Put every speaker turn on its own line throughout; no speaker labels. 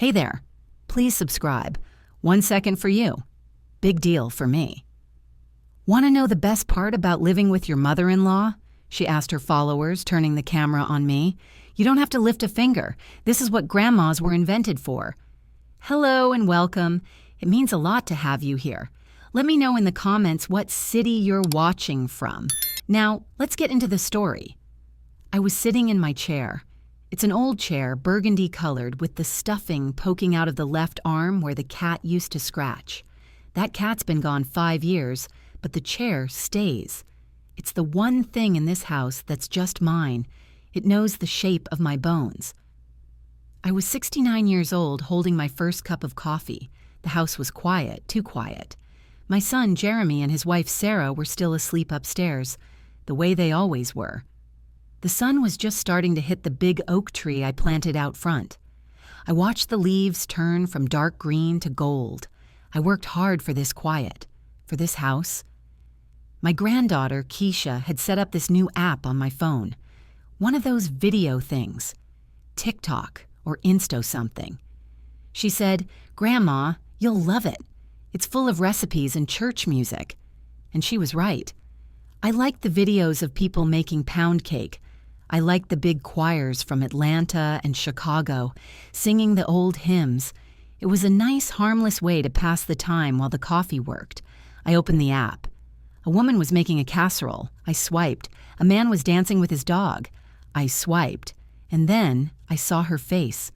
Hey there. Please subscribe. 1 second for you. Big deal for me. Want to know the best part about living with your mother-in-law? She asked her followers, turning the camera on me. You don't have to lift a finger. This is what grandmas were invented for. Hello and welcome. It means a lot to have you here. Let me know in the comments what city you're watching from. Now, let's get into the story. I was sitting in my chair. It's an old chair, burgundy colored, with the stuffing poking out of the left arm where the cat used to scratch. That cat's been gone 5 years, but the chair stays. It's the one thing in this house that's just mine. It knows the shape of my bones. I was 69 years old, holding my first cup of coffee. The house was quiet, too quiet. My son, Jeremy, and his wife, Sarah, were still asleep upstairs, the way they always were. The sun was just starting to hit the big oak tree I planted out front. I watched the leaves turn from dark green to gold. I worked hard for this quiet, for this house. My granddaughter, Keisha, had set up this new app on my phone. One of those video things, TikTok or Insto something. She said, "Grandma, you'll love it. It's full of recipes and church music." And she was right. I liked the videos of people making pound cake. I liked the big choirs from Atlanta and Chicago, singing the old hymns. It was a nice, harmless way to pass the time while the coffee worked. I opened the app. A woman was making a casserole. I swiped. A man was dancing with his dog. I swiped. And then I saw her face.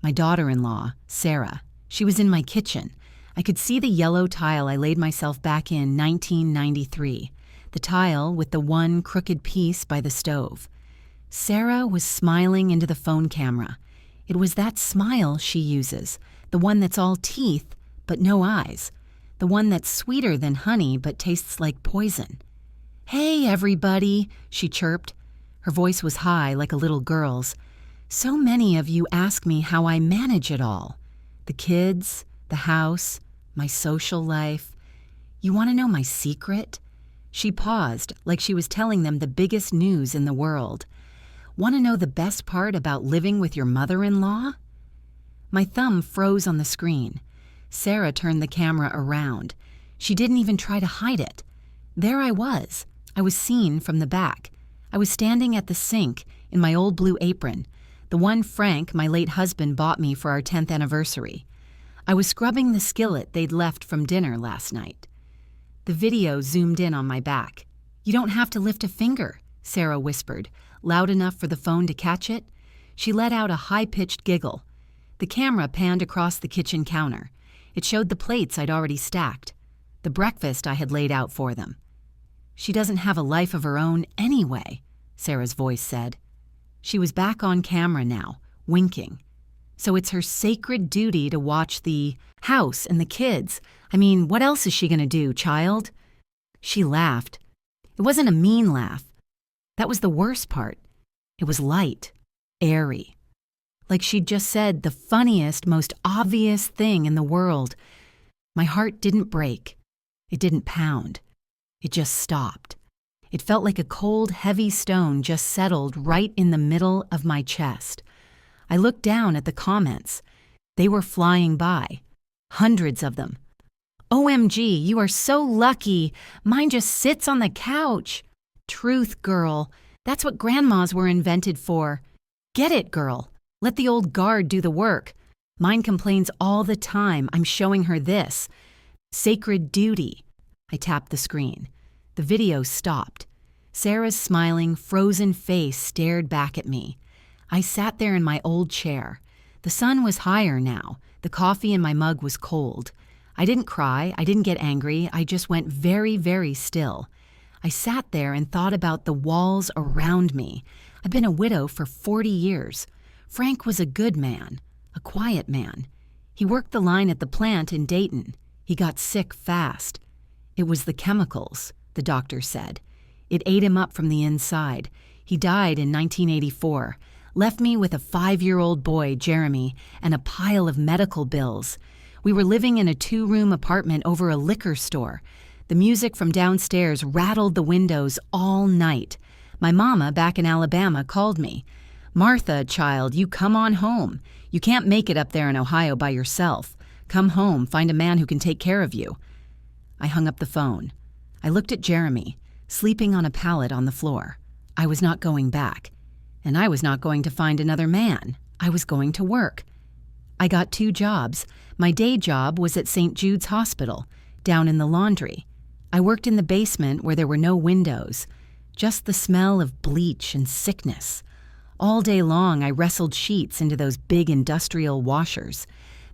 My daughter-in-law, Sarah. She was in my kitchen. I could see the yellow tile I laid myself back in 1993. The tile with the one crooked piece by the stove. Sarah was smiling into the phone camera. It was that smile she uses, the one that's all teeth but no eyes, the one that's sweeter than honey but tastes like poison. "Hey, everybody," she chirped. Her voice was high like a little girl's. "So many of you ask me how I manage it all. The kids, the house, my social life. You want to know my secret?" She paused, like she was telling them the biggest news in the world. Want to know the best part about living with your mother-in-law? My thumb froze on the screen. Sarah turned the camera around. She didn't even try to hide it. There I was. I was seen from the back. I was standing at the sink in my old blue apron, the one Frank, my late husband, bought me for our 10th anniversary. I was scrubbing the skillet they'd left from dinner last night. The video zoomed in on my back. "You don't have to lift a finger," Sarah whispered, loud enough for the phone to catch it. She let out a high-pitched giggle. The camera panned across the kitchen counter. It showed the plates I'd already stacked, the breakfast I had laid out for them. "She doesn't have a life of her own anyway," Sarah's voice said. She was back on camera now, winking. "So it's her sacred duty to watch the house and the kids. I mean, what else is she going to do, child?" She laughed. It wasn't a mean laugh. That was the worst part. It was light, airy. Like she'd just said the funniest, most obvious thing in the world. My heart didn't break. It didn't pound. It just stopped. It felt like a cold, heavy stone just settled right in the middle of my chest. I looked down at the comments. They were flying by. Hundreds of them. "OMG, you are so lucky. Mine just sits on the couch." "Truth, girl. That's what grandmas were invented for." "Get it, girl. Let the old guard do the work. Mine complains all the time. I'm showing her this. Sacred duty." I tapped the screen. The video stopped. Sarah's smiling, frozen face stared back at me. I sat there in my old chair. The sun was higher now. The coffee in my mug was cold. I didn't cry. I didn't get angry. I just went very, very still. I sat there and thought about the walls around me. I've been a widow for 40 years. Frank was a good man, a quiet man. He worked the line at the plant in Dayton. He got sick fast. It was the chemicals, the doctor said. It ate him up from the inside. He died in 1984, left me with a 5-year-old boy, Jeremy, and a pile of medical bills. We were living in a 2-room apartment over a liquor store. The music from downstairs rattled the windows all night. My mama, back in Alabama, called me. "Martha, child, you come on home. You can't make it up there in Ohio by yourself. Come home, find a man who can take care of you." I hung up the phone. I looked at Jeremy, sleeping on a pallet on the floor. I was not going back. And I was not going to find another man. I was going to work. I got 2 jobs. My day job was at St. Jude's Hospital, down in the laundry. I worked in the basement where there were no windows, just the smell of bleach and sickness. All day long, I wrestled sheets into those big industrial washers.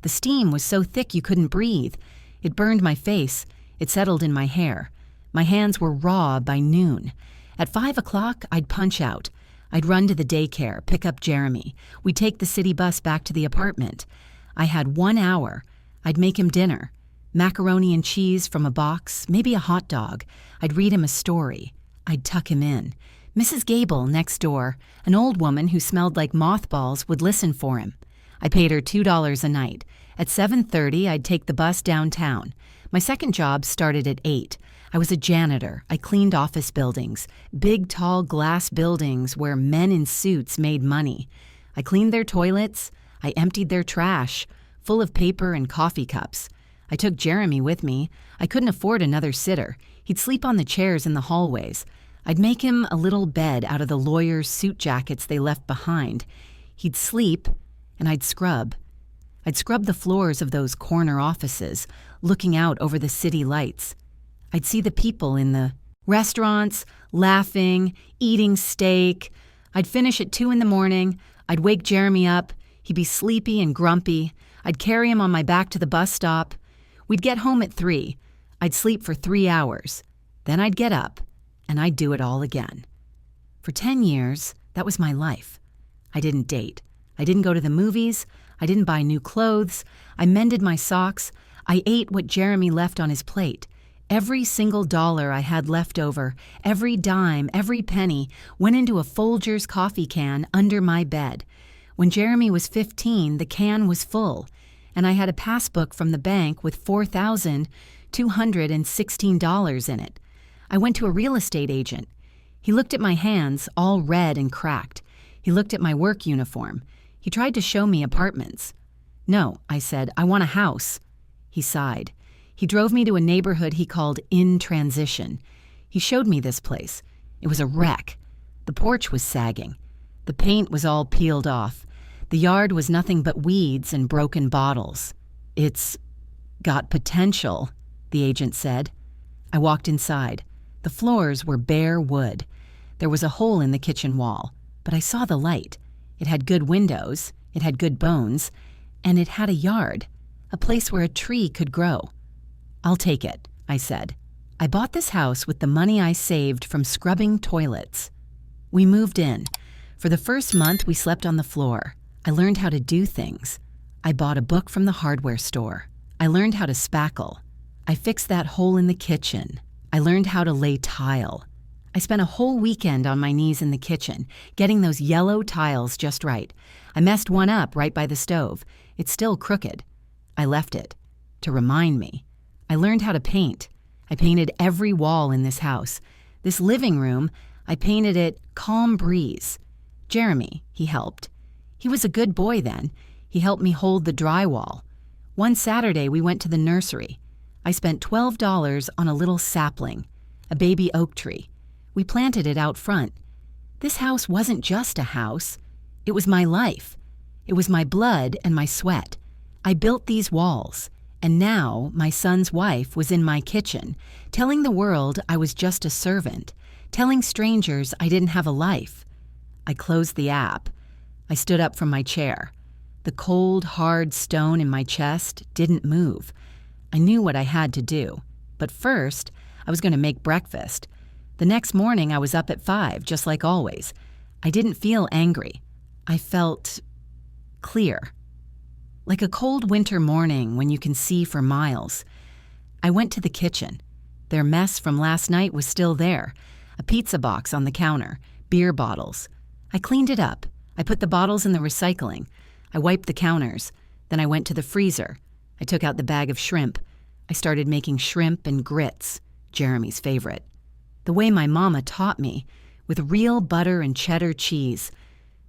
The steam was so thick you couldn't breathe. It burned my face. It settled in my hair. My hands were raw by noon. At 5 o'clock, I'd punch out. I'd run to the daycare, pick up Jeremy. We'd take the city bus back to the apartment. I had 1 hour. I'd make him dinner. Macaroni and cheese from a box, maybe a hot dog. I'd read him a story. I'd tuck him in. Mrs. Gable, next door, an old woman who smelled like mothballs, would listen for him. I paid her $2 a night. At 7:30, I'd take the bus downtown. My second job started at 8. I was a janitor. I cleaned office buildings, big, tall glass buildings where men in suits made money. I cleaned their toilets. I emptied their trash, full of paper and coffee cups. I took Jeremy with me. I couldn't afford another sitter. He'd sleep on the chairs in the hallways. I'd make him a little bed out of the lawyers' suit jackets they left behind. He'd sleep, and I'd scrub. I'd scrub the floors of those corner offices, looking out over the city lights. I'd see the people in the restaurants, laughing, eating steak. I'd finish at 2 in the morning. I'd wake Jeremy up. He'd be sleepy and grumpy. I'd carry him on my back to the bus stop. We'd get home at 3. I'd sleep for 3 hours. Then I'd get up, and I'd do it all again. For 10 years, that was my life. I didn't date. I didn't go to the movies. I didn't buy new clothes. I mended my socks. I ate what Jeremy left on his plate. Every single dollar I had left over, every dime, every penny, went into a Folgers coffee can under my bed. When Jeremy was 15, the can was full, and I had a passbook from the bank with $4,216 in it. I went to a real estate agent. He looked at my hands, all red and cracked. He looked at my work uniform. He tried to show me apartments. "No," I said, "I want a house." He sighed. He drove me to a neighborhood he called In Transition. He showed me this place. It was a wreck. The porch was sagging. The paint was all peeled off. The yard was nothing but weeds and broken bottles. "It's got potential," the agent said. I walked inside. The floors were bare wood. There was a hole in the kitchen wall, but I saw the light. It had good windows, it had good bones, and it had a yard, a place where a tree could grow. "I'll take it," I said. I bought this house with the money I saved from scrubbing toilets. We moved in. For the first month, we slept on the floor. I learned how to do things. I bought a book from the hardware store. I learned how to spackle. I fixed that hole in the kitchen. I learned how to lay tile. I spent a whole weekend on my knees in the kitchen, getting those yellow tiles just right. I messed one up right by the stove. It's still crooked. I left it to remind me. I learned how to paint. I painted every wall in this house. This living room, I painted it Calm Breeze. Jeremy, he helped. He was a good boy then. He helped me hold the drywall. One Saturday, we went to the nursery. I spent $12 on a little sapling, a baby oak tree. We planted it out front. This house wasn't just a house. It was my life. It was my blood and my sweat. I built these walls, and now my son's wife was in my kitchen, telling the world I was just a servant, telling strangers I didn't have a life. I closed the app. I stood up from my chair. The cold, hard stone in my chest didn't move. I knew what I had to do. But first, I was going to make breakfast. The next morning, I was up at 5, just like always. I didn't feel angry. I felt clear. Like a cold winter morning when you can see for miles. I went to the kitchen. Their mess from last night was still there. A pizza box on the counter, beer bottles. I cleaned it up. I put the bottles in the recycling. I wiped the counters. Then I went to the freezer. I took out the bag of shrimp. I started making shrimp and grits, Jeremy's favorite. The way my mama taught me, with real butter and cheddar cheese.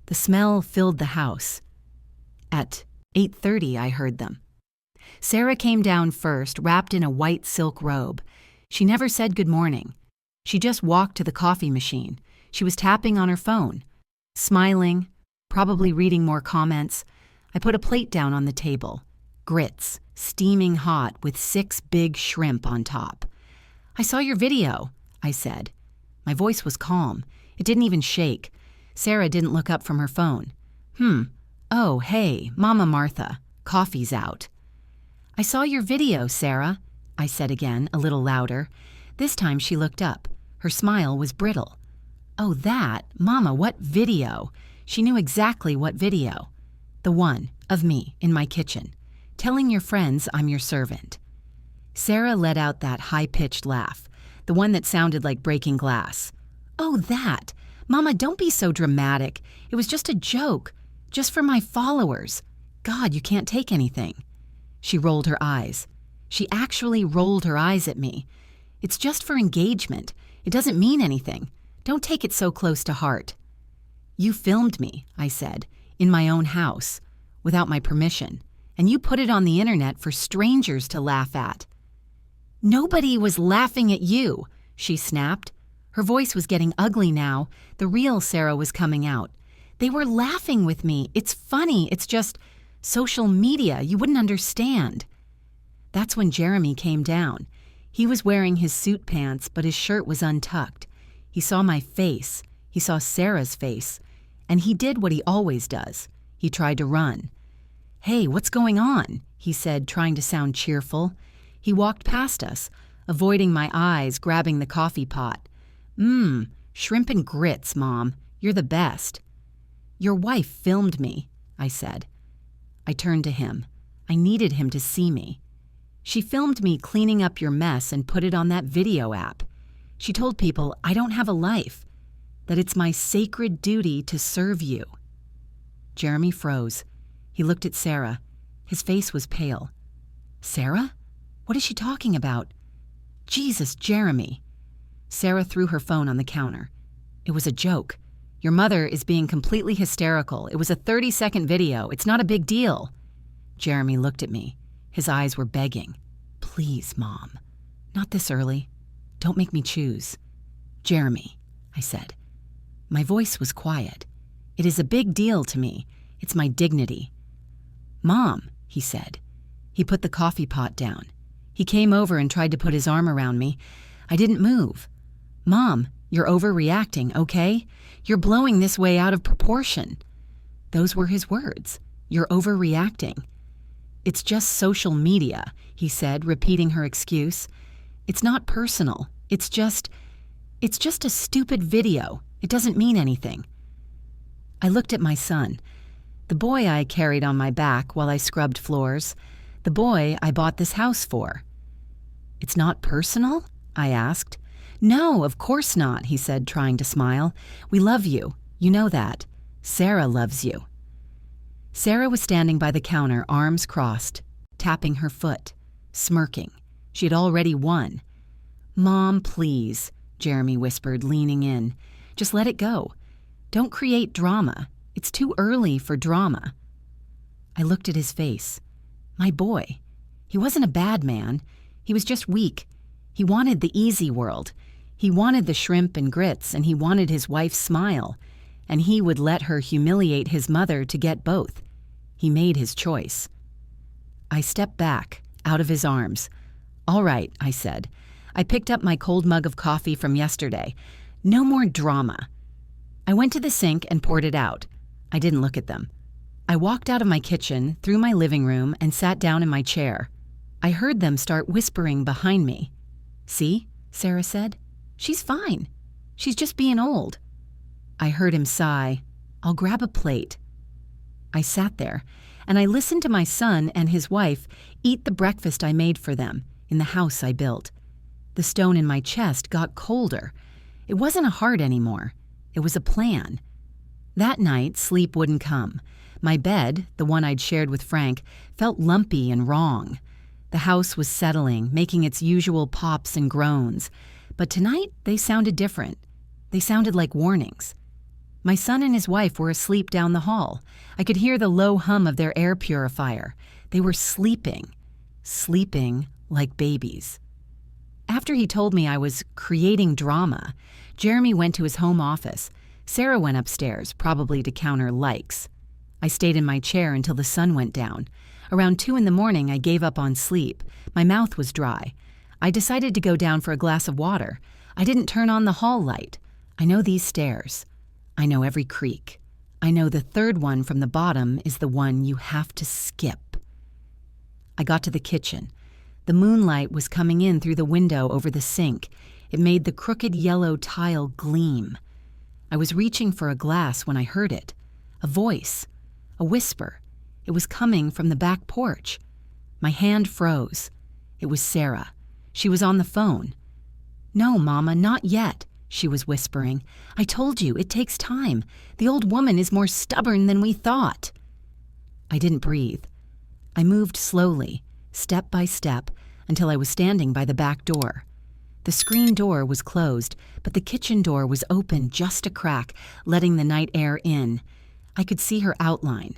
The smell filled the house. At 8:30, I heard them. Sarah came down first, wrapped in a white silk robe. She never said good morning. She just walked to the coffee machine. She was tapping on her phone, smiling, probably reading more comments. I put a plate down on the table. Grits, steaming hot with 6 big shrimp on top. "I saw your video," I said. My voice was calm. It didn't even shake. Sarah didn't look up from her phone. Oh, hey, Mama Martha. Coffee's out." "I saw your video, Sarah," I said again, a little louder. This time she looked up. Her smile was brittle. "Oh, that? Mama, what video?" She knew exactly what video. The one of me in my kitchen, telling your friends I'm your servant. Sarah let out that high-pitched laugh, the one that sounded like breaking glass. "Oh, that? Mama, don't be so dramatic. It was just a joke, just for my followers. God, you can't take anything." She rolled her eyes. She actually rolled her eyes at me. "It's just for engagement. It doesn't mean anything. Don't take it so close to heart." "You filmed me," I said, "in my own house, without my permission, and you put it on the internet for strangers to laugh at." "Nobody was laughing at you," she snapped. Her voice was getting ugly now. The real Sarah was coming out. "They were laughing with me. It's funny. It's just social media. You wouldn't understand." That's when Jeremy came down. He was wearing his suit pants, but his shirt was untucked. He saw my face. He saw Sarah's face. And he did what he always does. He tried to run. "Hey, what's going on?" he said, trying to sound cheerful. He walked past us, avoiding my eyes, grabbing the coffee pot. Shrimp and grits, Mom. You're the best." "Your wife filmed me," I said. I turned to him. I needed him to see me. "She filmed me cleaning up your mess and put it on that video app. She told people I don't have a life, that it's my sacred duty to serve you." Jeremy froze. He looked at Sarah. His face was pale. "Sarah? What is she talking about?" "Jesus, Jeremy." Sarah threw her phone on the counter. "It was a joke. Your mother is being completely hysterical. It was a 30-second video. It's not a big deal." Jeremy looked at me. His eyes were begging. "Please, Mom. Not this early. Don't make me choose." "Jeremy," I said. My voice was quiet. "It is a big deal to me. It's my dignity." "Mom," he said. He put the coffee pot down. He came over and tried to put his arm around me. I didn't move. "Mom, you're overreacting, okay? You're blowing this way out of proportion." Those were his words. "You're overreacting." "It's just social media," he said, repeating her excuse. "It's not personal. It's just a stupid video. It doesn't mean anything." I looked at my son, the boy I carried on my back while I scrubbed floors, the boy I bought this house for. "It's not personal?" I asked. "No, of course not," he said, trying to smile. "We love you. You know that. Sarah loves you." Sarah was standing by the counter, arms crossed, tapping her foot, smirking. She had already won. "Mom, please," Jeremy whispered, leaning in. "Just let it go. Don't create drama. It's too early for drama." I looked at his face. My boy. He wasn't a bad man. He was just weak. He wanted the easy world. He wanted the shrimp and grits, and he wanted his wife's smile. And he would let her humiliate his mother to get both. He made his choice. I stepped back, out of his arms. "All right," I said. I picked up my cold mug of coffee from yesterday. "No more drama." I went to the sink and poured it out. I didn't look at them. I walked out of my kitchen, through my living room, and sat down in my chair. I heard them start whispering behind me. "See?" Sarah said. "She's fine. She's just being old." I heard him sigh. "I'll grab a plate." I sat there, and I listened to my son and his wife eat the breakfast I made for them in the house I built. The stone in my chest got colder. It wasn't a heart anymore. It was a plan. That night, sleep wouldn't come. My bed, the one I'd shared with Frank, felt lumpy and wrong. The house was settling, making its usual pops and groans. But tonight, they sounded different. They sounded like warnings. My son and his wife were asleep down the hall. I could hear the low hum of their air purifier. They were sleeping like babies. After he told me I was creating drama, Jeremy went to his home office. Sarah went upstairs, probably to counter likes. I stayed in my chair until the sun went down. Around 2 a.m, I gave up on sleep. My mouth was dry. I decided to go down for a glass of water. I didn't turn on the hall light. I know these stairs. I know every creak. I know the third one from the bottom is the one you have to skip. I got to the kitchen. The moonlight was coming in through the window over the sink. It made the crooked yellow tile gleam. I was reaching for a glass when I heard it. A voice. A whisper. It was coming from the back porch. My hand froze. It was Sarah. She was on the phone. "No, Mama, not yet," she was whispering. "I told you, it takes time. The old woman is more stubborn than we thought." I didn't breathe. I moved slowly, step by step, until I was standing by the back door. The screen door was closed, but the kitchen door was open just a crack, letting the night air in. I could see her outline.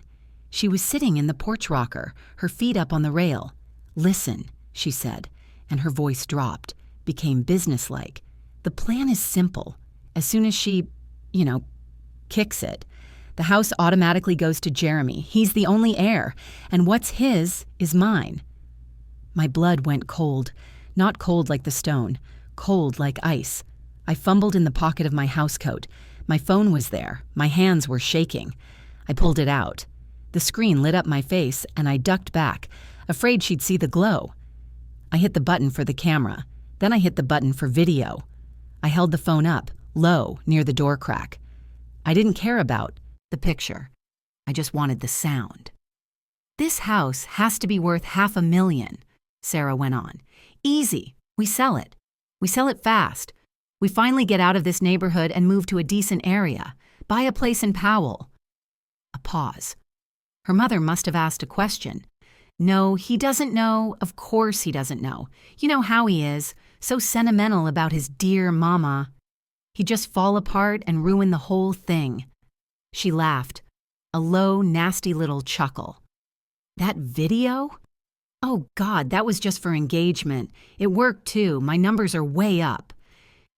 She was sitting in the porch rocker, her feet up on the rail. "Listen," she said, and her voice dropped, became businesslike. "The plan is simple. As soon as she, kicks it, the house automatically goes to Jeremy. He's the only heir, and what's his is mine." My blood went cold, not cold like the stone, cold like ice. I fumbled in the pocket of my housecoat. My phone was there. My hands were shaking. I pulled it out. The screen lit up my face, and I ducked back, afraid she'd see the glow. I hit the button for the camera. Then I hit the button for video. I held the phone up, low, near the door crack. I didn't care about the picture. I just wanted the sound. "This house has to be worth $500,000, Sarah went on. "Easy. We sell it. We sell it fast. We finally get out of this neighborhood and move to a decent area. Buy a place in Powell." A pause. Her mother must have asked a question. "No, he doesn't know. Of course he doesn't know. You know how he is. So sentimental about his dear mama. He'd just fall apart and ruin the whole thing." She laughed. A low, nasty little chuckle. "That video? Oh God, that was just for engagement. It worked too. My numbers are way up."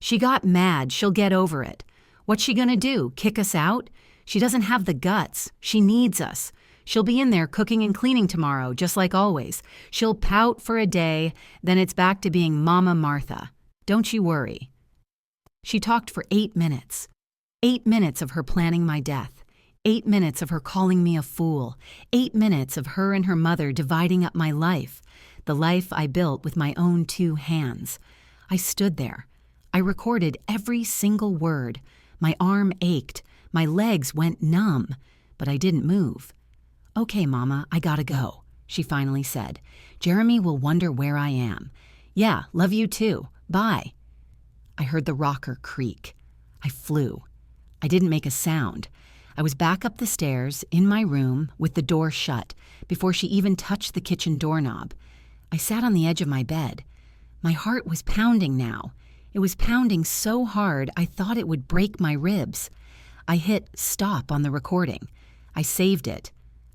She got mad. She'll get over it. What's she gonna do? Kick us out? She doesn't have the guts. She needs us. She'll be in there cooking and cleaning tomorrow, just like always. She'll pout for a day, then it's back to being Mama Martha. Don't you worry. She talked for 8 minutes. 8 minutes of her planning my death. 8 minutes of her calling me a fool. 8 minutes of her and her mother dividing up my life, the life I built with my own 2 hands. I stood there. I recorded every single word. My arm ached. My legs went numb, but I didn't move. "Okay, Mama, I gotta go," she finally said. "Jeremy will wonder where I am. Yeah, love you too. Bye." I heard the rocker creak. I flew. I didn't make a sound. I was back up the stairs, in my room, with the door shut, before she even touched the kitchen doorknob. I sat on the edge of my bed. My heart was pounding now. It was pounding so hard I thought it would break my ribs. I hit stop on the recording. I saved it.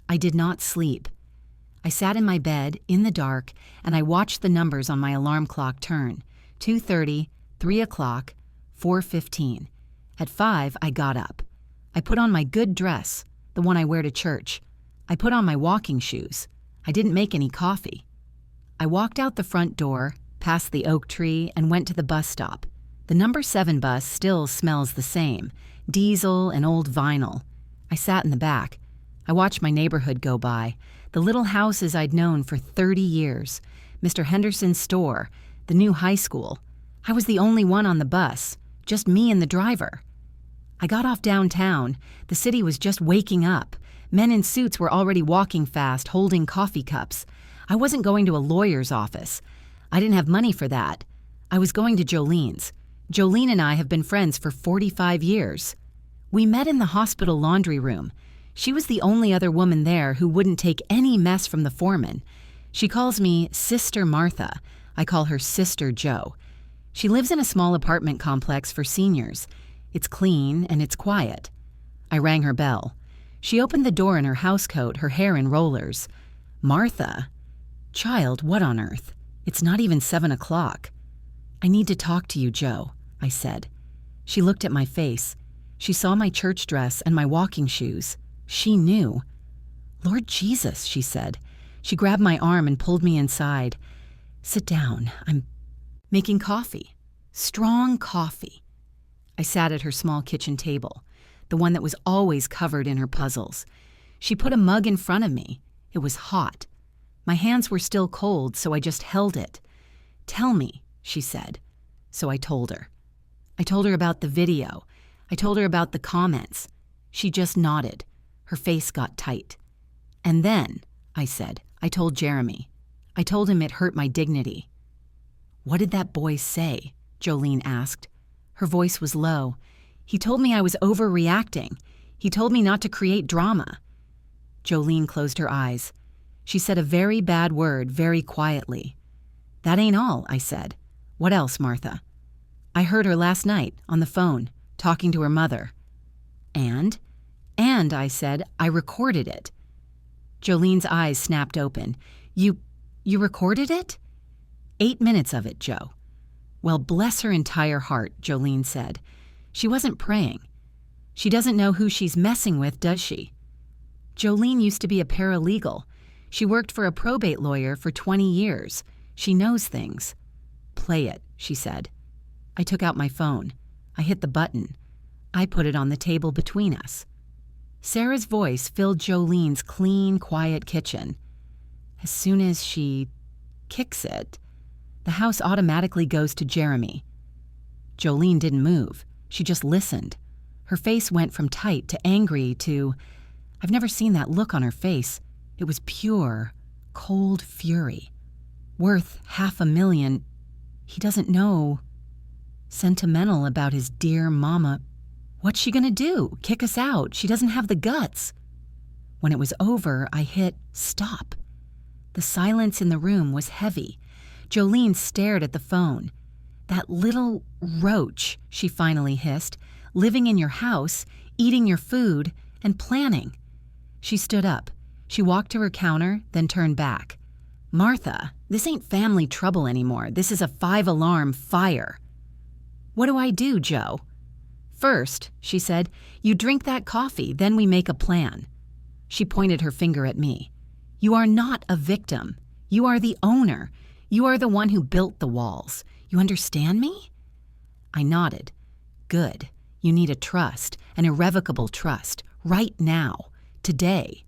I did not sleep. I sat in my bed, in the dark, and I watched the numbers on my alarm clock turn. 2:30, 3 o'clock, 4:15. At 5, I got up. I put on my good dress, the one I wear to church. I put on my walking shoes. I didn't make any coffee. I walked out the front door, past the oak tree, and went to the bus stop. The number 7 bus still smells the same, diesel and old vinyl. I sat in the back. I watched my neighborhood go by, the little houses I'd known for 30 years, Mr. Henderson's store, the new high school. I was the only one on the bus, just me and the driver. I got off downtown. The city was just waking up. Men in suits were already walking fast, holding coffee cups. I wasn't going to a lawyer's office. I didn't have money for that. I was going to Jolene's. Jolene and I have been friends for 45 years. We met in the hospital laundry room. She was the only other woman there who wouldn't take any mess from the foreman. She calls me Sister Martha. I call her Sister Joe. She lives in a small apartment complex for seniors. It's clean and it's quiet. I rang her bell. She opened the door in her housecoat, her hair in rollers. Martha? Child, what on earth? It's not even 7 o'clock. I need to talk to you, Joe, I said. She looked at my face. She saw my church dress and my walking shoes. She knew. Lord Jesus, she said. She grabbed my arm and pulled me inside. Sit down. I'm making coffee. Strong coffee. I sat at her small kitchen table, the one that was always covered in her puzzles. She put a mug in front of me. It was hot. My hands were still cold, so I just held it. Tell me, she said. So I told her. I told her about the video. I told her about the comments. She just nodded. Her face got tight. And then, I said, I told Jeremy. I told him it hurt my dignity. What did that boy say? Jolene asked. Her voice was low. He told me I was overreacting. He told me not to create drama. Jolene closed her eyes. She said a very bad word very quietly. That ain't all, I said. What else, Martha? I heard her last night on the phone, talking to her mother. And, I said, I recorded it. Jolene's eyes snapped open. You recorded it? 8 minutes of it, Joe. Well, bless her entire heart, Jolene said. She wasn't praying. She doesn't know who she's messing with, does she? Jolene used to be a paralegal. She worked for a probate lawyer for 20 years. She knows things. Play it, she said. I took out my phone. I hit the button. I put it on the table between us. Sarah's voice filled Jolene's clean, quiet kitchen. As soon as she kicks it, the house automatically goes to Jeremy. Jolene didn't move. She just listened. Her face went from tight to angry to... I've never seen that look on her face. It was pure, cold fury. Worth $500,000. He doesn't know. Sentimental about his dear mama. What's she gonna do? Kick us out? She doesn't have the guts. When it was over, I hit stop. The silence in the room was heavy. Jolene stared at the phone. That little roach, she finally hissed, living in your house, eating your food, and planning. She stood up. She walked to her counter, then turned back. Martha, this ain't family trouble anymore. This is a 5-alarm fire. What do I do, Joe? First, she said, you drink that coffee, then we make a plan. She pointed her finger at me. You are not a victim. You are the owner. You are the one who built the walls. You understand me? I nodded. Good. You need a trust, an irrevocable trust, right now, today.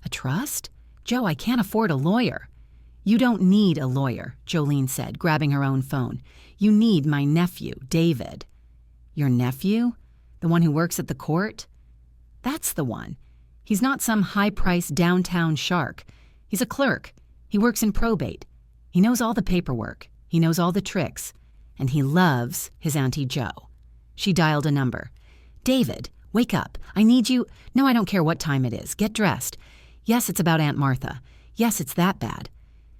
A trust? Joe, I can't afford a lawyer. You don't need a lawyer, Jolene said, grabbing her own phone. You need my nephew, David. Your nephew? The one who works at the court? That's the one. He's not some high-priced downtown shark. He's a clerk. He works in probate. He knows all the paperwork. He knows all the tricks. And he loves his Auntie Jo. She dialed a number. David, wake up. I need you. No, I don't care what time it is. Get dressed. Yes, it's about Aunt Martha. Yes, it's that bad.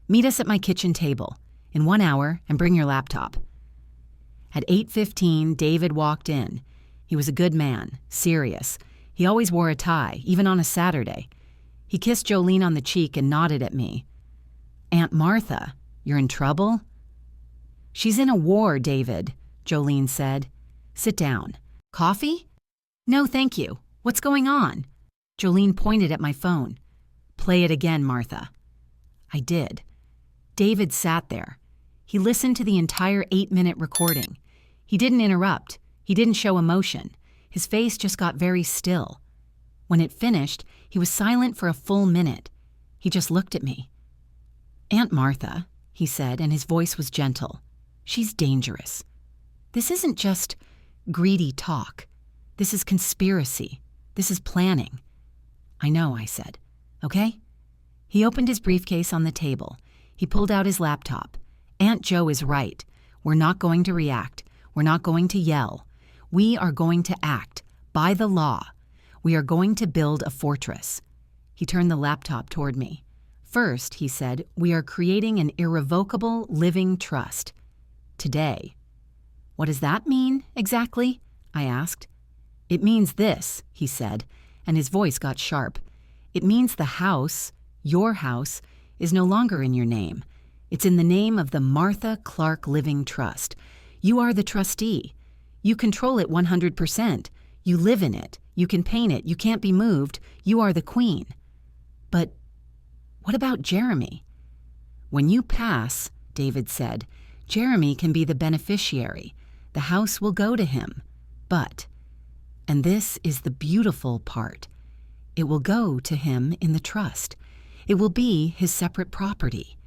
Meet us at my kitchen table in 1 hour and bring your laptop. At 8:15, David walked in. He was a good man, serious. He always wore a tie, even on a Saturday. He kissed Jolene on the cheek and nodded at me. Aunt Martha, you're in trouble? She's in a war, David, Jolene said. Sit down. Coffee? No, thank you. What's going on? Jolene pointed at my phone. Play it again, Martha. I did. David sat there. He listened to the entire 8-minute recording. He didn't interrupt. He didn't show emotion. His face just got very still. When it finished, he was silent for a full minute. He just looked at me. Aunt Martha, he said, and his voice was gentle. She's dangerous. This isn't just greedy talk. This is conspiracy. This is planning. I know, I said. Okay? He opened his briefcase on the table. He pulled out his laptop. Aunt Jo is right. We're not going to react. We're not going to yell. We are going to act by the law. We are going to build a fortress. He turned the laptop toward me. First, he said, we are creating an irrevocable living trust. Today. What does that mean, exactly? I asked. It means this, he said, and his voice got sharp. It means the house, your house, is no longer in your name. It's in the name of the Martha Clark Living Trust. You are the trustee. You control it 100%. You live in it. You can paint it. You can't be moved. You are the queen. But what about Jeremy? When you pass, David said, Jeremy can be the beneficiary. The house will go to him. But, and this is the beautiful part, it will go to him in the trust. It will be his separate property.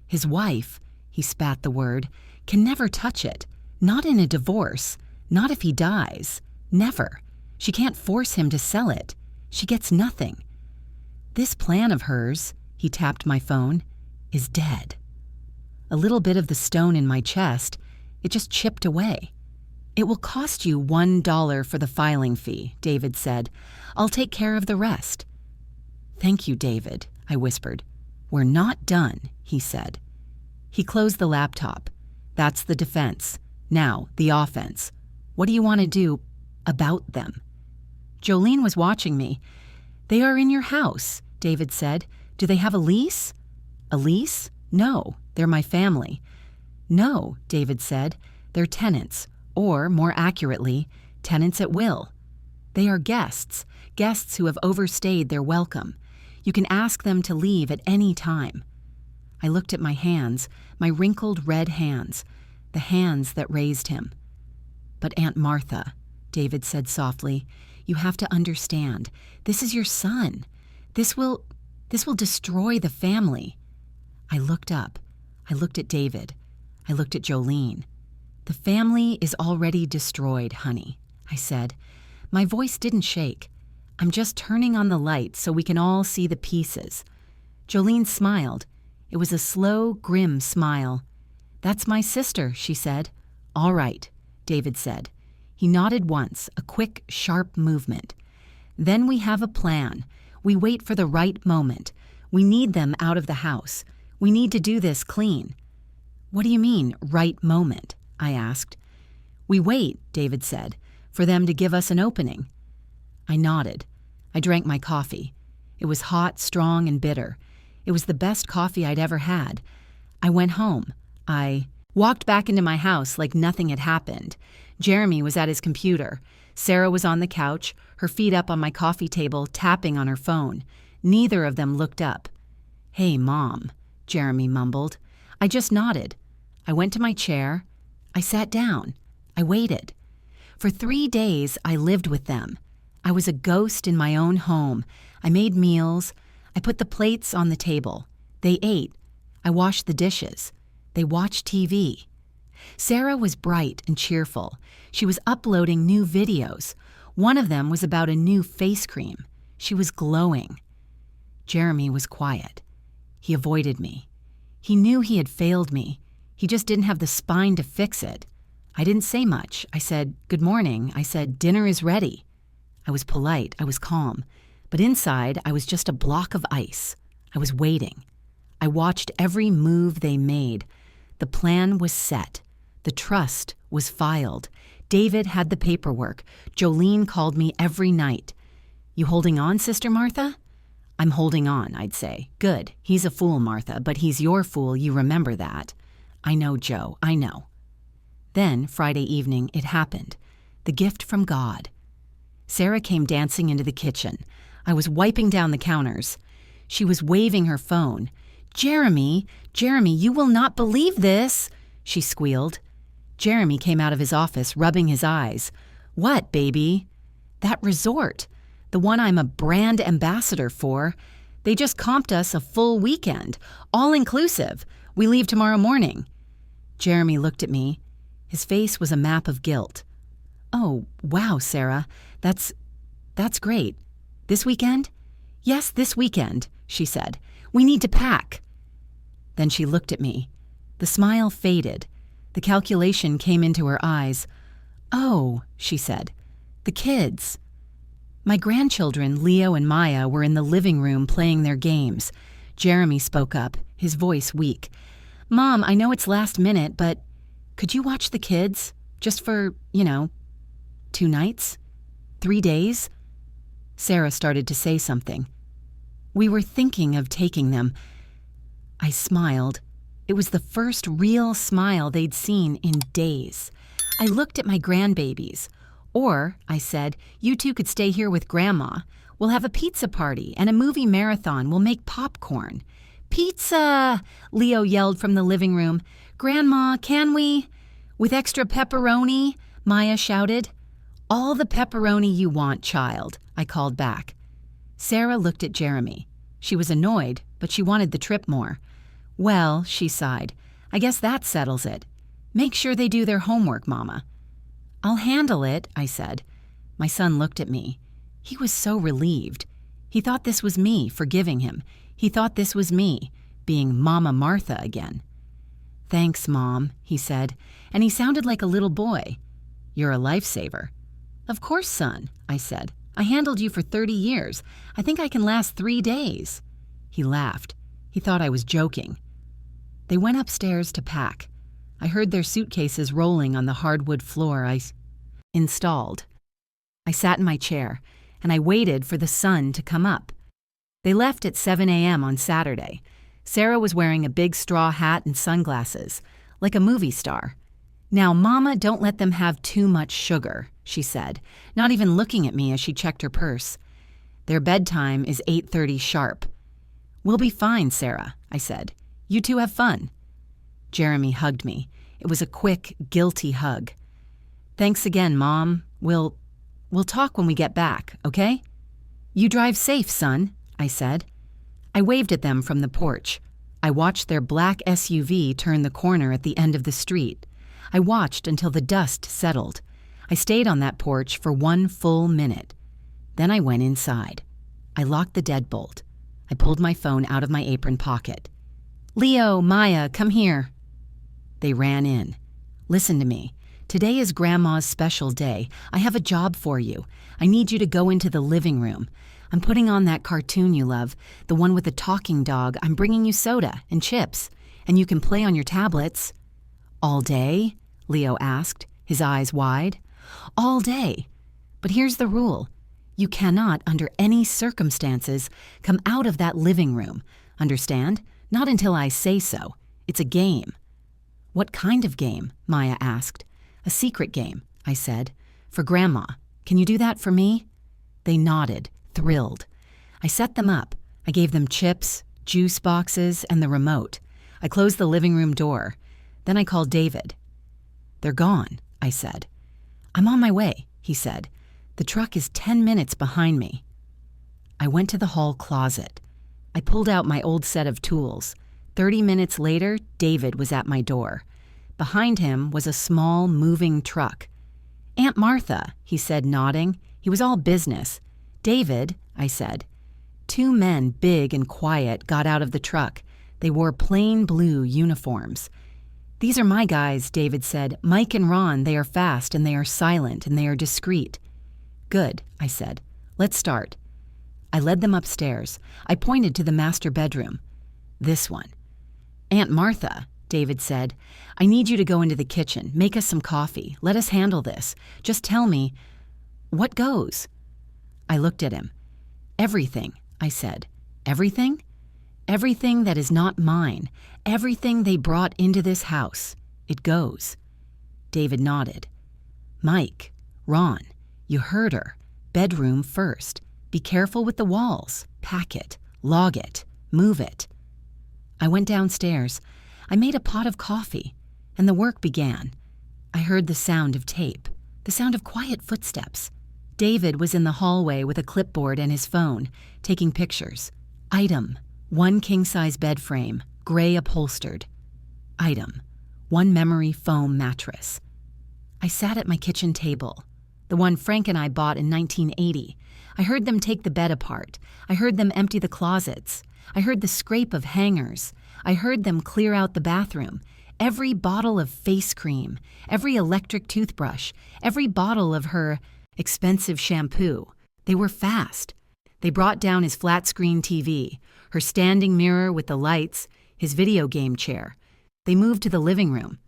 His wife, he spat the word, can never touch it. Not in a divorce. Not if he dies. Never. She can't force him to sell it. She gets nothing. This plan of hers, he tapped my phone, is dead. A little bit of the stone in my chest, it just chipped away. It will cost you $1 for the filing fee, David said. I'll take care of the rest. Thank you, David, I whispered. We're not done, he said. He closed the laptop. That's the defense. Now, the offense. What do you want to do about them? Jolene was watching me. They are in your house, David said. Do they have a lease? A lease? No, they're my family. No, David said. They're tenants, or, more accurately, tenants at will. They are guests, guests who have overstayed their welcome. You can ask them to leave at any time. I looked at my hands, my wrinkled red hands, the hands that raised him. But Aunt Martha, David said softly, you have to understand. This is your son. This will destroy the family. I looked up. I looked at David. I looked at Jolene. The family is already destroyed, honey, I said. My voice didn't shake. I'm just turning on the light so we can all see the pieces. Jolene smiled. It was a slow, grim smile. That's my sister, she said. All right, David said. He nodded once, a quick, sharp movement. Then we have a plan. We wait for the right moment. We need them out of the house. We need to do this clean. What do you mean, right moment? I asked. We wait, David said, for them to give us an opening. I nodded. I drank my coffee. It was hot, strong, and bitter. It was the best coffee I'd ever had. I went home. I walked back into my house like nothing had happened. Jeremy was at his computer. Sarah was on the couch, her feet up on my coffee table, tapping on her phone. Neither of them looked up. Hey, Mom, Jeremy mumbled. I just nodded. I went to my chair. I sat down. I waited. For 3 days, I lived with them. I was a ghost in my own home. I made meals. I put the plates on the table. They ate. I washed the dishes. They watched TV. Sarah was bright and cheerful. She was uploading new videos. One of them was about a new face cream. She was glowing. Jeremy was quiet. He avoided me. He knew he had failed me. He just didn't have the spine to fix it. I didn't say much. I said, "Good morning." I said, "Dinner is ready." I was polite. I was calm. But inside, I was just a block of ice. I was waiting. I watched every move they made. The plan was set. The trust was filed. David had the paperwork. Jolene called me every night. You holding on, Sister Martha? I'm holding on, I'd say. Good. He's a fool, Martha, but he's your fool. You remember that. I know, Joe. I know. Then, Friday evening, it happened. The gift from God. Sarah came dancing into the kitchen. I was wiping down the counters. She was waving her phone. Jeremy, you will not believe this, she squealed. Jeremy came out of his office, rubbing his eyes. What, baby? That resort. The one I'm a brand ambassador for. They just comped us a full weekend. All inclusive. We leave tomorrow morning. Jeremy looked at me. His face was a map of guilt. Oh, wow, Sarah. That's great. This weekend? Yes, this weekend, she said. We need to pack. Then she looked at me. The smile faded. The calculation came into her eyes. Oh, she said. The kids. My grandchildren, Leo and Maya, were in the living room playing their games. Jeremy spoke up, his voice weak. Mom, I know it's last minute, but could you watch the kids? Just for, 2 nights? 3 days? Sarah started to say something. We were thinking of taking them. I smiled. It was the first real smile they'd seen in days. I looked at my grandbabies. Or, I said, you two could stay here with Grandma. We'll have a pizza party and a movie marathon. We'll make popcorn. Pizza! Leo yelled from the living room. Grandma, can we? With extra pepperoni? Maya shouted. All the pepperoni you want, child, I called back. Sarah looked at Jeremy. She was annoyed, but she wanted the trip more. Well, she sighed, I guess that settles it. Make sure they do their homework, Mama. I'll handle it, I said. My son looked at me. He was so relieved. He thought this was me forgiving him. He thought this was me, being Mama Martha again. Thanks, Mom, he said, and he sounded like a little boy. You're a lifesaver. Of course, son, I said. I handled you for 30 years. I think I can last 3 days. He laughed. He thought I was joking. They went upstairs to pack. I heard their suitcases rolling on the hardwood floor I installed. I sat in my chair, and I waited for the sun to come up. They left at 7 a.m. on Saturday. Sarah was wearing a big straw hat and sunglasses, like a movie star. Now, Mama, don't let them have too much sugar, she said, not even looking at me as she checked her purse. Their bedtime is 8:30 sharp. We'll be fine, Sarah, I said. You two have fun. Jeremy hugged me. It was a quick, guilty hug. Thanks again, Mom. We'll talk when we get back, okay? You drive safe, son, I said. I waved at them from the porch. I watched their black SUV turn the corner at the end of the street. I watched until the dust settled. I stayed on that porch for 1 full minute. Then I went inside. I locked the deadbolt. I pulled my phone out of my apron pocket. Leo, Maya, come here. They ran in. Listen to me. Today is Grandma's special day. I have a job for you. I need you to go into the living room. I'm putting on that cartoon you love, the one with the talking dog. I'm bringing you soda and chips, and you can play on your tablets. All day? Leo asked, his eyes wide. All day. But here's the rule. You cannot, under any circumstances, come out of that living room. Understand? Not until I say so. It's a game. What kind of game? Maya asked. A secret game, I said. For Grandma. Can you do that for me? They nodded, thrilled. I set them up. I gave them chips, juice boxes, and the remote. I closed the living room door. Then I called David. They're gone, I said. I'm on my way, he said. The truck is 10 minutes behind me. I went to the hall closet. I pulled out my old set of tools. 30 minutes later, David was at my door. Behind him was a small, moving truck. Aunt Martha, he said, nodding. He was all business. David, I said. 2 men, big and quiet, got out of the truck. They wore plain blue uniforms. These are my guys, David said. Mike and Ron, they are fast and they are silent and they are discreet. Good, I said. Let's start. I led them upstairs. I pointed to the master bedroom. This one. Aunt Martha, David said, I need you to go into the kitchen. Make us some coffee. Let us handle this. Just tell me, what goes? I looked at him. Everything, I said. Everything? Everything that is not mine. Everything they brought into this house. It goes. David nodded. Mike, Ron, you heard her. Bedroom first. Be careful with the walls. Pack it. Log it. Move it. I went downstairs. I made a pot of coffee, and the work began. I heard the sound of tape, the sound of quiet footsteps. David was in the hallway with a clipboard and his phone, taking pictures. Item, 1 king-size bed frame, gray upholstered. Item, 1 memory foam mattress. I sat at my kitchen table, the one Frank and I bought in 1980. I heard them take the bed apart. I heard them empty the closets. I heard the scrape of hangers. I heard them clear out the bathroom. Every bottle of face cream, every electric toothbrush, every bottle of her expensive shampoo. They were fast. They brought down his flat-screen TV, her standing mirror with the lights, his video game chair. They moved to the living room.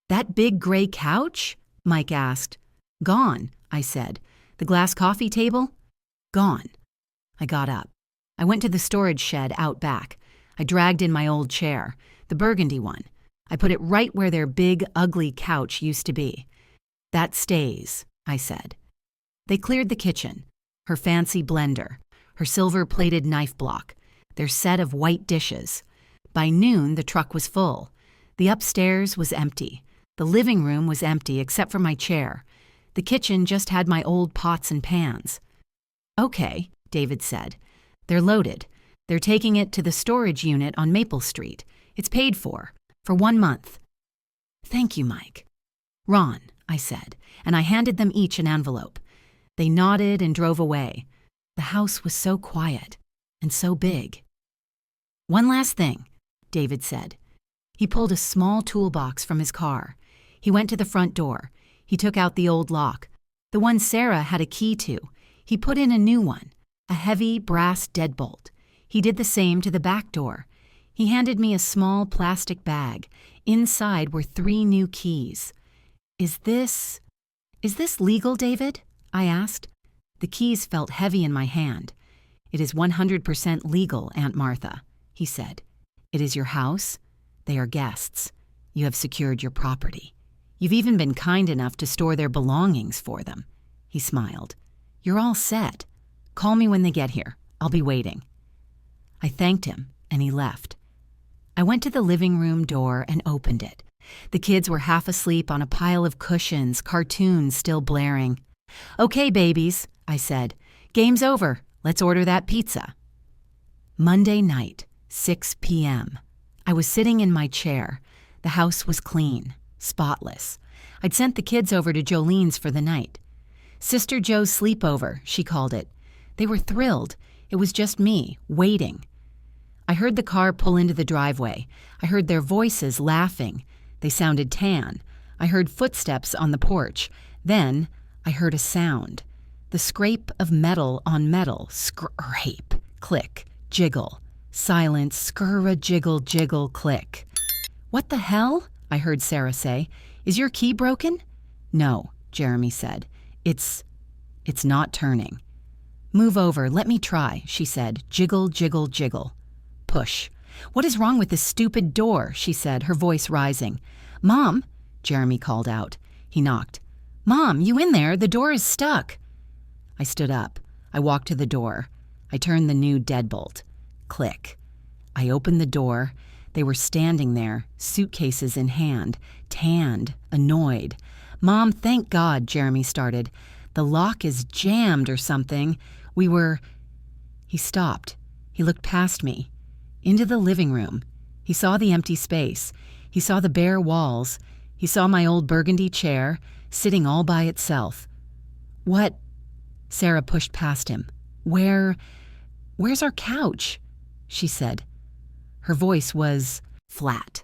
That big gray couch? Mike asked. Gone, I said. The glass coffee table? Gone. I got up. I went to the storage shed out back. I dragged in my old chair, the burgundy one. I put it right where their big, ugly couch used to be. That stays, I said. They cleared the kitchen, her fancy blender, her silver-plated knife block, their set of white dishes. By noon, the truck was full. The upstairs was empty. The living room was empty except for my chair. The kitchen just had my old pots and pans. Okay, David said. They're loaded. They're taking it to the storage unit on Maple Street. It's paid for 1 month. Thank you, Mike. Ron, I said, and I handed them each an envelope. They nodded and drove away. The house was so quiet and so big. One last thing, David said. He pulled a small toolbox from his car. He went to the front door. He took out the old lock, the one Sarah had a key to. He put in a new one, a heavy brass deadbolt. He did the same to the back door. He handed me a small plastic bag. Inside were 3 new keys. Is this legal, David? I asked. The keys felt heavy in my hand. It is 100% legal, Aunt Martha, he said. It is your house. They are guests. You have secured your property. You've even been kind enough to store their belongings for them. He smiled. You're all set. Call me when they get here. I'll be waiting. I thanked him, and he left. I went to the living room door and opened it. The kids were half asleep on a pile of cushions, cartoons still blaring. Okay, babies, I said. Game's over. Let's order that pizza. Monday night, 6 p.m. I was sitting in my chair. The house was clean, spotless. I'd sent the kids over to Jolene's for the night. Sister Joe's sleepover, she called it. They were thrilled. It was just me, waiting. I heard the car pull into the driveway. I heard their voices laughing. They sounded tan. I heard footsteps on the porch. Then I heard a sound. The scrape of metal on metal. Scrape, click, jiggle. Silent, scurra-jiggle, jiggle, click. What the hell? I heard Sarah say. Is your key broken? No, Jeremy said. It's not turning. Move over, let me try, she said. Jiggle, jiggle, jiggle. Push. What is wrong with this stupid door? She said, her voice rising. Mom, Jeremy called out. He knocked. Mom, you in there? The door is stuck. I stood up. I walked to the door. I turned the new deadbolt. Click. I opened the door. They were standing there, suitcases in hand, tanned, annoyed. Mom, thank God, Jeremy started. The lock is jammed or something. He stopped. He looked past me. Into the living room. He saw the empty space. He saw the bare walls. He saw my old burgundy chair, sitting all by itself. What? Sarah pushed past him. Where's our couch? She said. Her voice was flat.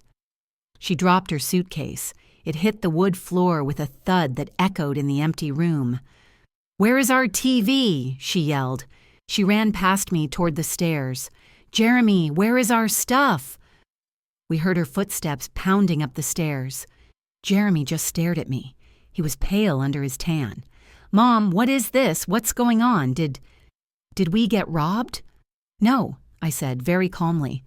She dropped her suitcase. It hit the wood floor with a thud that echoed in the empty room. Where is our TV? She yelled. She ran past me toward the stairs. Jeremy, where is our stuff? We heard her footsteps pounding up the stairs. Jeremy just stared at me. He was pale under his tan. Mom, what is this? What's going on? Did we get robbed? No, I said very calmly.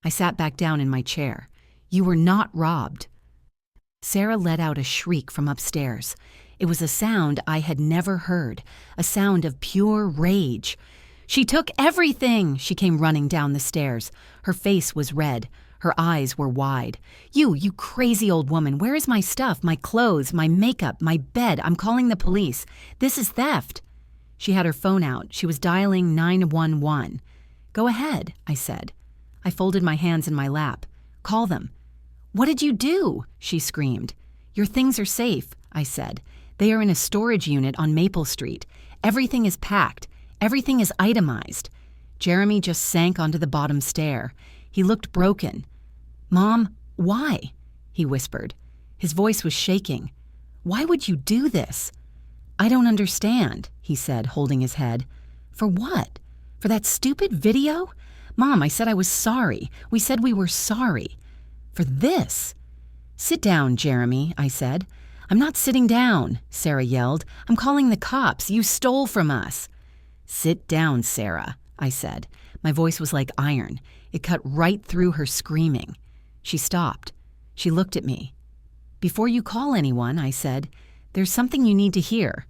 I sat back down in my chair. You were not robbed. Sarah let out a shriek from upstairs. It was a sound I had never heard, a sound of pure rage. She took everything! She came running down the stairs. Her face was red. Her eyes were wide. You crazy old woman, where is my stuff, my clothes, my makeup, my bed? I'm calling the police. This is theft. She had her phone out. She was dialing 911. Go ahead, I said. I folded my hands in my lap. Call them. What did you do? She screamed. Your things are safe, I said. They are in a storage unit on Maple Street. Everything is packed. Everything is itemized. Jeremy just sank onto the bottom stair. He looked broken. Mom, why? He whispered. His voice was shaking. Why would you do this? I don't understand, he said, holding his head. For what? For that stupid video? Mom, I said I was sorry. We said we were sorry. For this? Sit down, Jeremy, I said. I'm not sitting down, Sarah yelled. I'm calling the cops. You stole from us. Sit down, Sarah, I said. My voice was like iron. It cut right through her screaming. She stopped. She looked at me. Before you call anyone, I said, there's something you need to hear.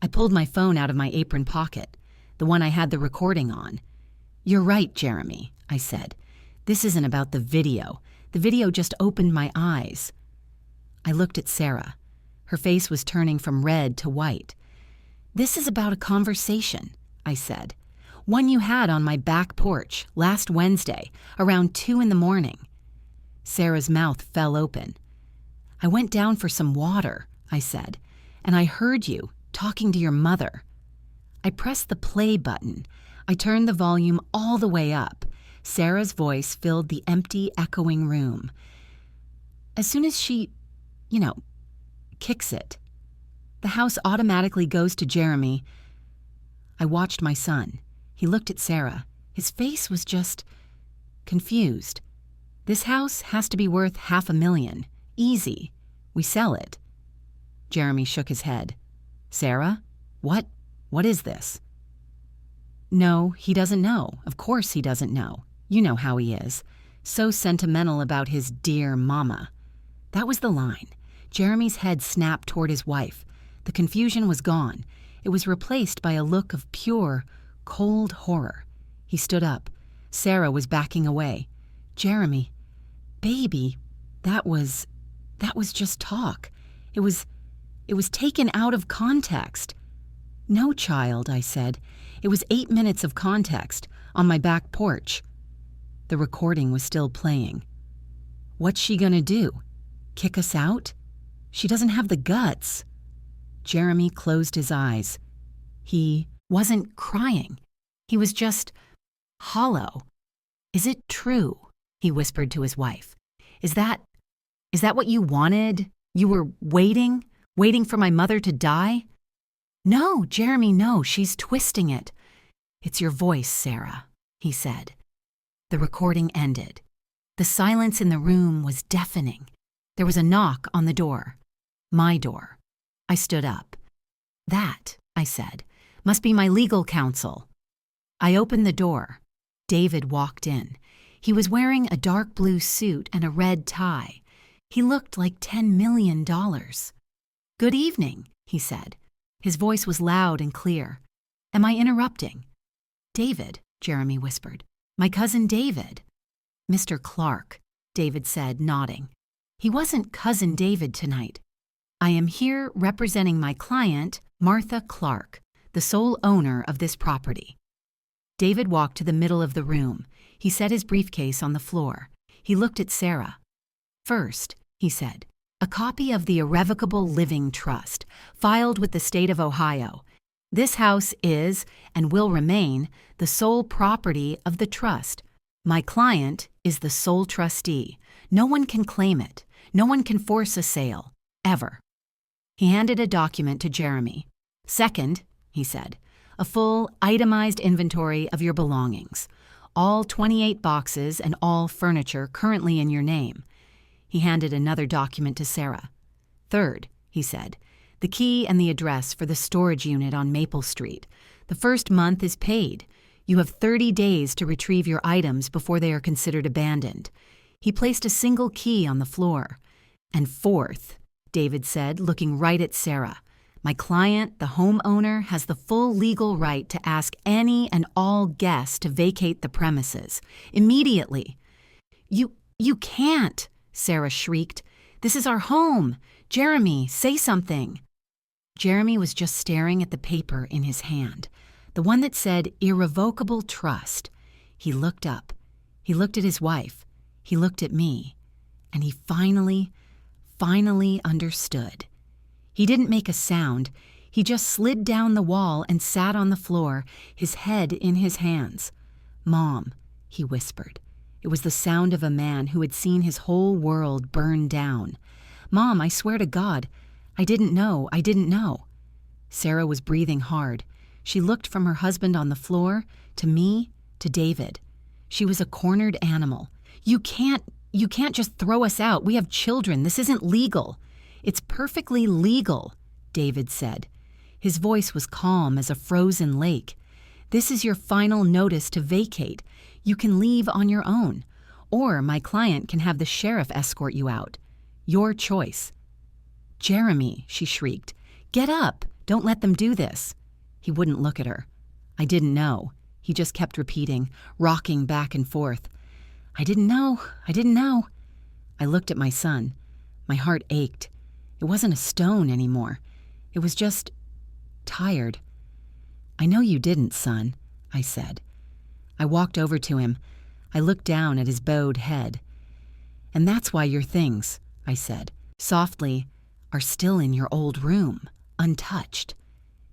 I pulled my phone out of my apron pocket, the one I had the recording on. You're right, Jeremy, I said. This isn't about the video. The video just opened my eyes. I looked at Sarah. Her face was turning from red to white. This is about a conversation, I said. One you had on my back porch last Wednesday, around 2 a.m. Sarah's mouth fell open. I went down for some water, I said, and I heard you talking to your mother. I pressed the play button. I turned the volume all the way up. Sarah's voice filled the empty, echoing room. As soon as she, kicks it, the house automatically goes to Jeremy. I watched my son. He looked at Sarah. His face was just confused. This house has to be worth $500,000. Easy. We sell it. Jeremy shook his head. Sarah? What is this? No, he doesn't know. Of course he doesn't know. You know how he is. So sentimental about his dear mama. That was the line. Jeremy's head snapped toward his wife. The confusion was gone. It was replaced by a look of pure, cold horror. He stood up. Sarah was backing away. Jeremy, baby, that was just talk. It was taken out of context. No, child, I said. It was 8 minutes of context on my back porch. The recording was still playing. What's she gonna do? Kick us out? She doesn't have the guts. Jeremy closed his eyes. He wasn't crying. He was just hollow. Is it true? He whispered to his wife. Is that what you wanted? You were waiting for my mother to die? No, Jeremy, no, she's twisting it. It's your voice, Sarah, he said. The recording ended. The silence in the room was deafening. There was a knock on the door. My door. I stood up. That, I said, must be my legal counsel. I opened the door. David walked in. He was wearing a dark blue suit and a red tie. He looked like $10 million. Good evening, he said. His voice was loud and clear. Am I interrupting? David, Jeremy whispered. My cousin David. Mr. Clark, David said, nodding. He wasn't Cousin David tonight. I am here representing my client, Martha Clark, the sole owner of this property. David walked to the middle of the room. He set his briefcase on the floor. He looked at Sarah. First, he said, a copy of the Irrevocable Living Trust, filed with the state of Ohio. This house is, and will remain, the sole property of the trust. My client is the sole trustee. No one can claim it. No one can force a sale, ever. He handed a document to Jeremy. Second, he said, a full, itemized inventory of your belongings. All 28 boxes and all furniture currently in your name. He handed another document to Sarah. Third, he said, the key and the address for the storage unit on Maple Street. The first month is paid. You have 30 days to retrieve your items before they are considered abandoned. He placed a single key on the floor. And fourth, David said, looking right at Sarah, my client, the homeowner, has the full legal right to ask any and all guests to vacate the premises immediately. You can't, Sarah shrieked. This is our home. Jeremy, say something. Jeremy was just staring at the paper in his hand, the one that said Irrevocable Trust. He looked up. He looked at his wife. He looked at me. And he finally understood. He didn't make a sound. He just slid down the wall and sat on the floor, his head in his hands. Mom, he whispered. It was the sound of a man who had seen his whole world burn down. Mom, I swear to God, I didn't know. Sarah was breathing hard. She looked from her husband on the floor, to me, to David. She was a cornered animal. You can't just throw us out. We have children. This isn't legal. It's perfectly legal, David said. His voice was calm as a frozen lake. This is your final notice to vacate. You can leave on your own, or my client can have the sheriff escort you out. Your choice. Jeremy, she shrieked. Get up! Don't let them do this. He wouldn't look at her. I didn't know. He just kept repeating, rocking back and forth. I didn't know. I didn't know. I looked at my son. My heart ached. It wasn't a stone anymore. It was just tired. I know you didn't, son, I said. I walked over to him. I looked down at his bowed head. And that's why your things, I said, softly, are still in your old room, untouched.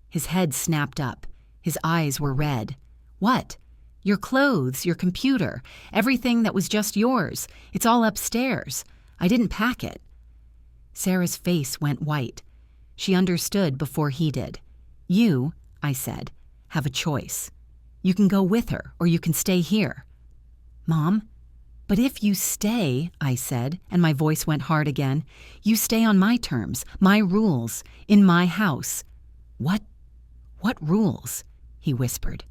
His head snapped up. His eyes were red. What? Your clothes, your computer, everything that was just yours. It's all upstairs. I didn't pack it. Sarah's face went white. She understood before he did. You, I said, have a choice. You can go with her, or you can stay here. Mom? But if you stay, I said, and my voice went hard again, you stay on my terms, my rules, in my house. What rules? He whispered.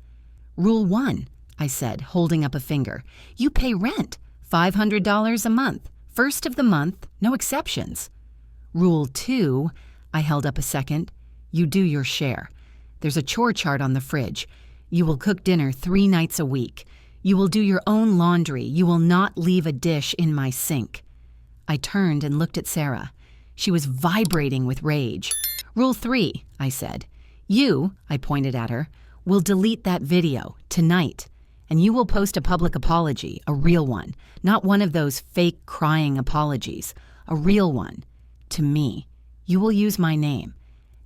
Rule 1, I said, holding up a finger. You pay rent, $500 a month, first of the month, no exceptions. Rule 2, I held up a second. You do your share. There's a chore chart on the fridge. You will cook dinner 3 nights a week. You will do your own laundry. You will not leave a dish in my sink. I turned and looked at Sarah. She was vibrating with rage. Rule 3, I said. You, I pointed at her, will delete that video tonight, and you will post a public apology, a real one, not one of those fake crying apologies, a real one, to me. You will use my name,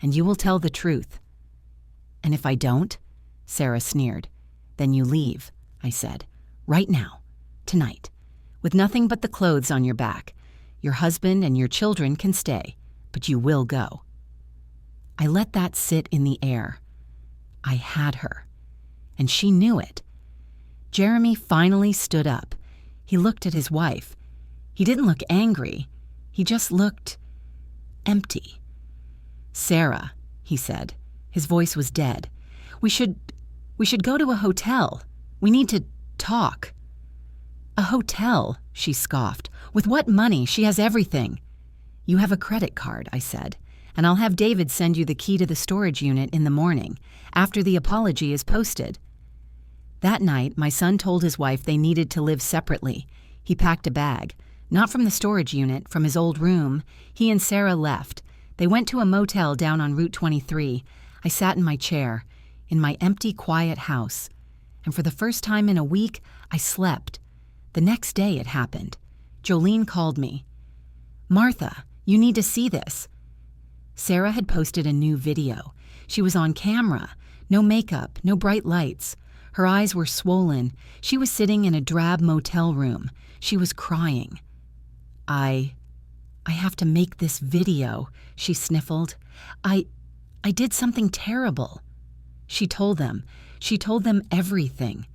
and you will tell the truth. And if I don't, Sarah sneered, then you leave, I said, right now, tonight, with nothing but the clothes on your back. Your husband and your children can stay, but you will go. I let that sit in the air. I had her, and she knew it. Jeremy finally stood up. He looked at his wife. He didn't look angry. He just looked empty. Sarah, he said. His voice was dead. We should go to a hotel. We need to talk. A hotel, she scoffed. With what money? She has everything. You have a credit card, I said, and I'll have David send you the key to the storage unit in the morning, after the apology is posted. That night, my son told his wife they needed to live separately. He packed a bag. Not from the storage unit, from his old room. He and Sarah left. They went to a motel down on Route 23. I sat in my chair, in my empty, quiet house. And for the first time in a week, I slept. The next day it happened. Jolene called me. Martha, you need to see this. Sarah had posted a new video. She was on camera. No makeup, no bright lights. Her eyes were swollen. She was sitting in a drab motel room. She was crying. I have to make this video, she sniffled. I did something terrible. She told them everything.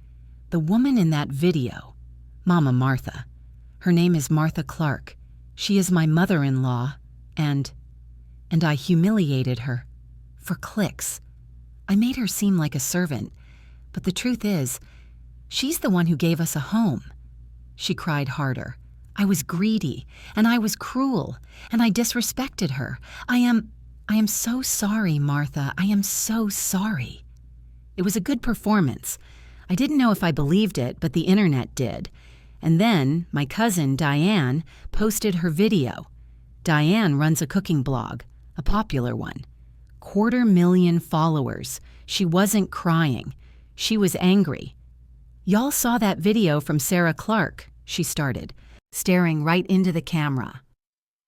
The woman in that video, Mama Martha. Her name is Martha Clark. She is my mother-in-law, and I humiliated her. For clicks. I made her seem like a servant, but the truth is, she's the one who gave us a home. She cried harder. I was greedy, and I was cruel, and I disrespected her. I am so sorry, Martha. I am so sorry. It was a good performance. I didn't know if I believed it, but the internet did. And then my cousin, Diane, posted her video. Diane runs a cooking blog, a popular one. 250,000 followers. She wasn't crying. She was angry. Y'all saw that video from Sarah Clark, she started, staring right into the camera.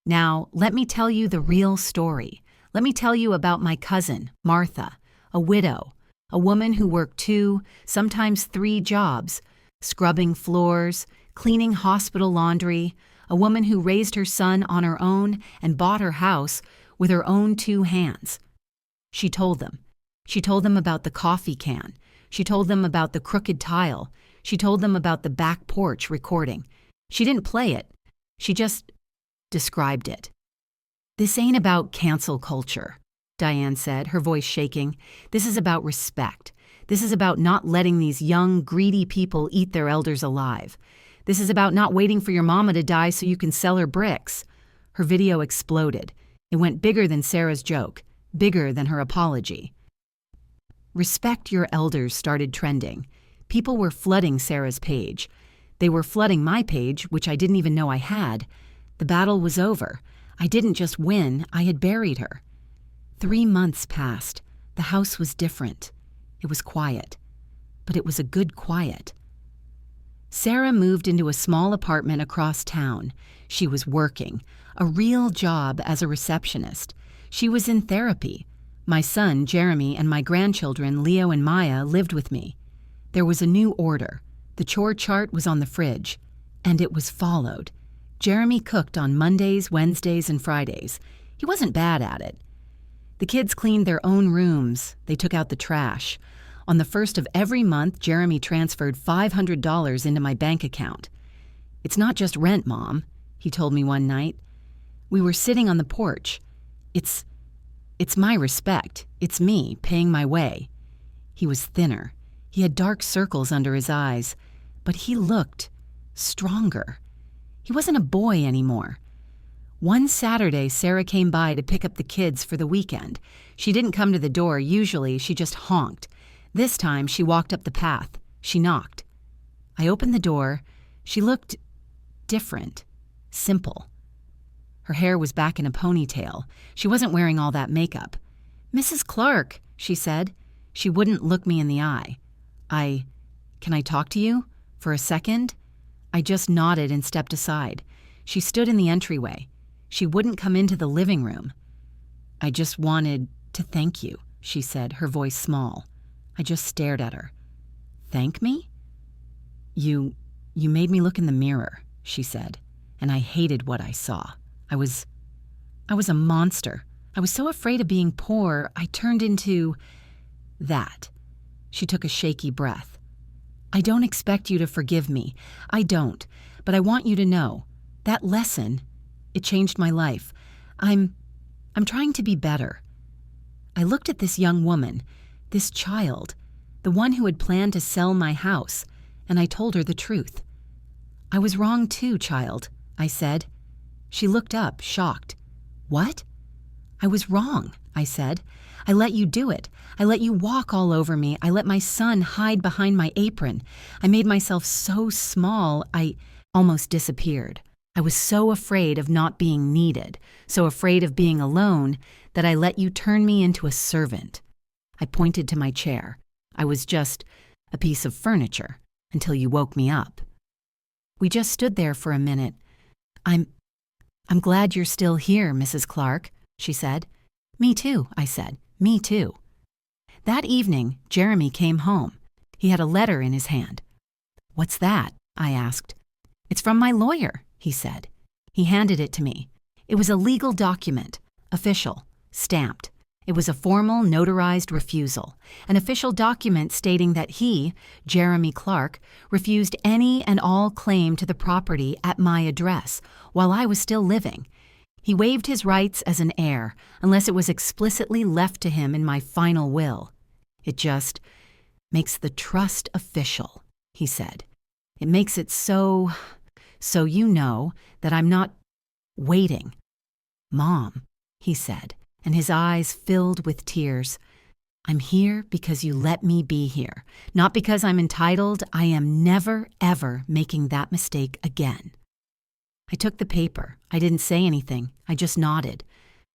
Now, let me tell you the real story. Let me tell you about my cousin, Martha, a widow, a woman who worked 2, sometimes 3 jobs, scrubbing floors, cleaning hospital laundry, a woman who raised her son on her own and bought her house with her own 2 hands. She told them. She told them about the coffee can. She told them about the crooked tile. She told them about the back porch recording. She didn't play it. She just described it. "This ain't about cancel culture," Diane said, her voice shaking. "This is about respect. This is about not letting these young, greedy people eat their elders alive. This is about not waiting for your mama to die so you can sell her bricks." Her video exploded. It went bigger than Sarah's joke, bigger than her apology. "Respect your elders" started trending. People were flooding Sarah's page. They were flooding my page, which I didn't even know I had. The battle was over. I didn't just win, I had buried her. 3 months passed. The house was different. It was quiet. But it was a good quiet. Sarah moved into a small apartment across town. She was working, a real job as a receptionist. She was in therapy. My son, Jeremy, and my grandchildren, Leo and Maya, lived with me. There was a new order. The chore chart was on the fridge, and it was followed. Jeremy cooked on Mondays, Wednesdays, and Fridays. He wasn't bad at it. The kids cleaned their own rooms. They took out the trash. On the first of every month, Jeremy transferred $500 into my bank account. "It's not just rent, Mom," he told me one night. We were sitting on the porch. It's my respect. It's me paying my way." He was thinner. He had dark circles under his eyes, but he looked stronger. He wasn't a boy anymore. One Saturday, Sarah came by to pick up the kids for the weekend. She didn't come to the door. Usually, she just honked. This time, she walked up the path. She knocked. I opened the door. She looked different, simple. Her hair was back in a ponytail. She wasn't wearing all that makeup. "Mrs. Clark," she said. She wouldn't look me in the eye. Can I talk to you? For a second?" I just nodded and stepped aside. She stood in the entryway. She wouldn't come into the living room. "I just wanted to thank you," she said, her voice small. I just stared at her. "Thank me?" You made me look in the mirror," she said, and I hated what I saw. I was a monster. I was so afraid of being poor, I turned into that. She took a shaky breath. "I don't expect you to forgive me. I don't. But I want you to know. That lesson, it changed my life. I'm trying to be better." I looked at this young woman, this child, the one who had planned to sell my house, and I told her the truth. "I was wrong too, child," I said. She looked up, shocked. "What?" "I was wrong," I said. "I let you do it. I let you walk all over me. I let my son hide behind my apron. I made myself so small, I almost disappeared. I was so afraid of not being needed, so afraid of being alone, that I let you turn me into a servant." I pointed to my chair. I was just a piece of furniture until you woke me up. We just stood there for a minute. I'm glad you're still here, Mrs. Clark," she said. "Me too," I said. "Me too." That evening, Jeremy came home. He had a letter in his hand. "What's that?" I asked. "It's from my lawyer," he said. He handed it to me. It was a legal document, official, stamped. It was a formal, notarized refusal, an official document stating that he, Jeremy Clark, refused any and all claim to the property at my address while I was still living. He waived his rights as an heir unless it was explicitly left to him in my final will. "It just makes the trust official," he said. "It makes it so you know that I'm not waiting." "Mom," he said, and his eyes filled with tears. "I'm here because you let me be here, not because I'm entitled. I am never, ever making that mistake again." I took the paper. I didn't say anything. I just nodded.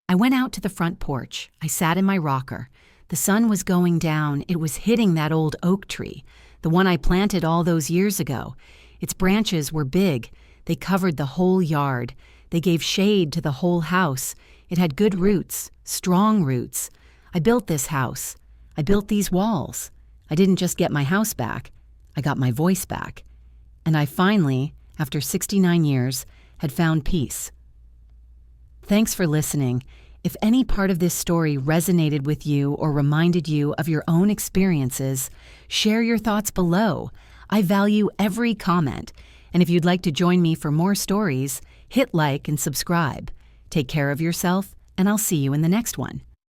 I went out to the front porch. I sat in my rocker. The sun was going down. It was hitting that old oak tree, the one I planted all those years ago. Its branches were big. They covered the whole yard. They gave shade to the whole house. It had good roots, strong roots. I built this house. I built these walls. I didn't just get my house back. I got my voice back. And I finally, after 69 years, had found peace. Thanks for listening. If any part of this story resonated with you or reminded you of your own experiences, share your thoughts below. I value every comment. And if you'd like to join me for more stories, hit like and subscribe. Take care of yourself, and I'll see you in the next one.